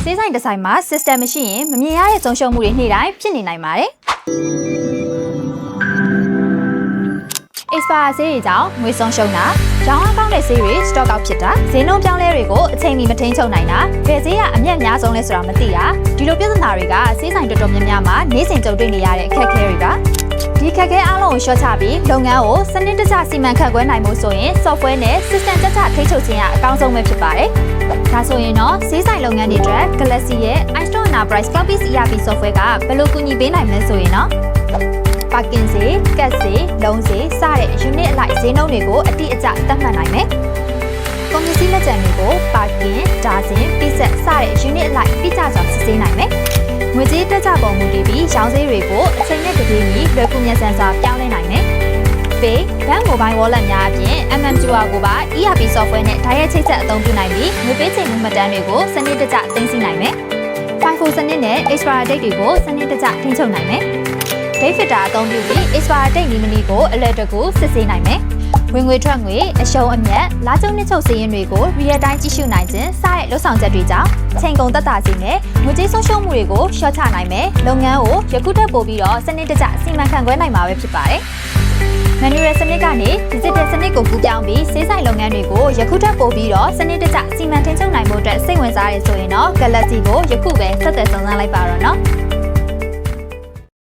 ဆေးဆိုင်တစ်ဆိုင်မှာ system မရှိရင်မမြင်ရတဲ့ဆုံးရှုံးမှုတွေနေ့တိုင်းဖြစ်နေနိုင်ပါတယ်။ expire ဆေးတွေကြောင့်ငွေဆုံးရှုံးတာရောင်းအားကောင်းတဲ့ဆေးတွေ stock out ဖြစ်တာဈေးနှုန်းပြောင်းလဲတွေကိုအချိန်မီမထိန်းချုပ်နိုင်တာဘယ်ဈေးကအမြတ်များဆုံးလဲဆိုတာမသိတာဒီလိုပြဿနာတွေကဆေးဆိုင်တော်တော်များများမှာနေ့စဉ်ကြုံတွေ့နေရတဲ့အခက်အခဲတွေပါဒီခက်ခဲအားလုံးကိုလျှော့ချပြီးလုပ်ငန်းကိုစနစ်တကျစီမံခန့်ခွဲနိုင်မှုဆိုရင် software နဲ့ system တကျထိန်းချုပ်ခြင်းကအကောင်းဆုံးပဲဖြစ်ပါတယ်ဒါဆိုရင်တော့ဈေးဆိုင်လုပ်ငန်းတွေအတွက် Galaxy ရဲ့ iStore Enterprise Cloud-based ERP software ကဘယ်လိုကူညီပေးနိုင်မလဲဆိုရင်တော့ပါကင်စေးကတ်စေးလုံးစေးစတဲ့ unit အလိုက်ဈေးနှုန်းတွေကိုအတိအကျသတ်မှတ်နိုင်မယ်။ကုန်ပစ္စည်းလက်ကျန်တွေကိုပါကင်ဒါဇင်ပိဆက်စတဲ့ unit အလိုက်တိကျစွာစစ်ဆေးနိုင်မယ်။ငွေကြေးတက်ကြပုံမူတည်ပြီးရောင်းဈေးတွေကိုအချိန်နဲ့တပြေးညီလွယ်ကူမြန်ဆန်စွာပြောင်းလဲနိုင်မယ်။ Pay ဘဏ် mobile wallet များအပြင် MM2R ကိုပါ ERP software နဲ့တိုက်ရိုက်ချိတ်ဆက်အသုံးပြုနိုင်ပြီးငွေပေးချေမှုမှတ်တမ်းတွေကိုစနစ်တကျသိမ်းဆည်းနိုင်မယ်။ FIFO စနစ်နဲ့ expire date တွေကိုစနစ်တကျထိန်းချုပ်နိုင်မယ်။ Date Fitter အသုံးပြုပြီး expire date နီးမနီးကိုအလွယ်တကူစစ်ဆေးနိုင်မယ်။ဝင်ငွေထွက်ငွေအရှုံးအမြတ်လာကျုံနှစ်ချုပ်စာရင်းတွေကို real time ကြည့်ရှုနိုင်ခြင်းစတဲ့လုပ်ဆောင်ချက်တွေကြောင့်ချိန်ကုန်သက်သာစေနဲ့ငွေကြေးဆုံးရှုံးမှုတွေကိုလျှော့ချနိုင်မယ်။လုပ်ငန်းကိုယခုထက်ပိုပြီးတော့စနစ်တကျစီမံခန့်ခွဲနိုင်မှာပဲဖြစ်ပါတယ်။ Manual စနစ်ကနေ digital စနစ်ကိုကူးပြောင်းပြီးဆေးဆိုင်လုပ်ငန်းတွေကိုယခုထက်ပိုပြီးတော့စနစ်တကျစီမံထိန်းချုပ်နိုင်မှုအတွက်စိတ်ဝင်စားရဆိုရင်တော့ Galaxy ကိုယခုပဲဆက်သွယ်စုံစမ်းလိုက်ပါတော့နော်။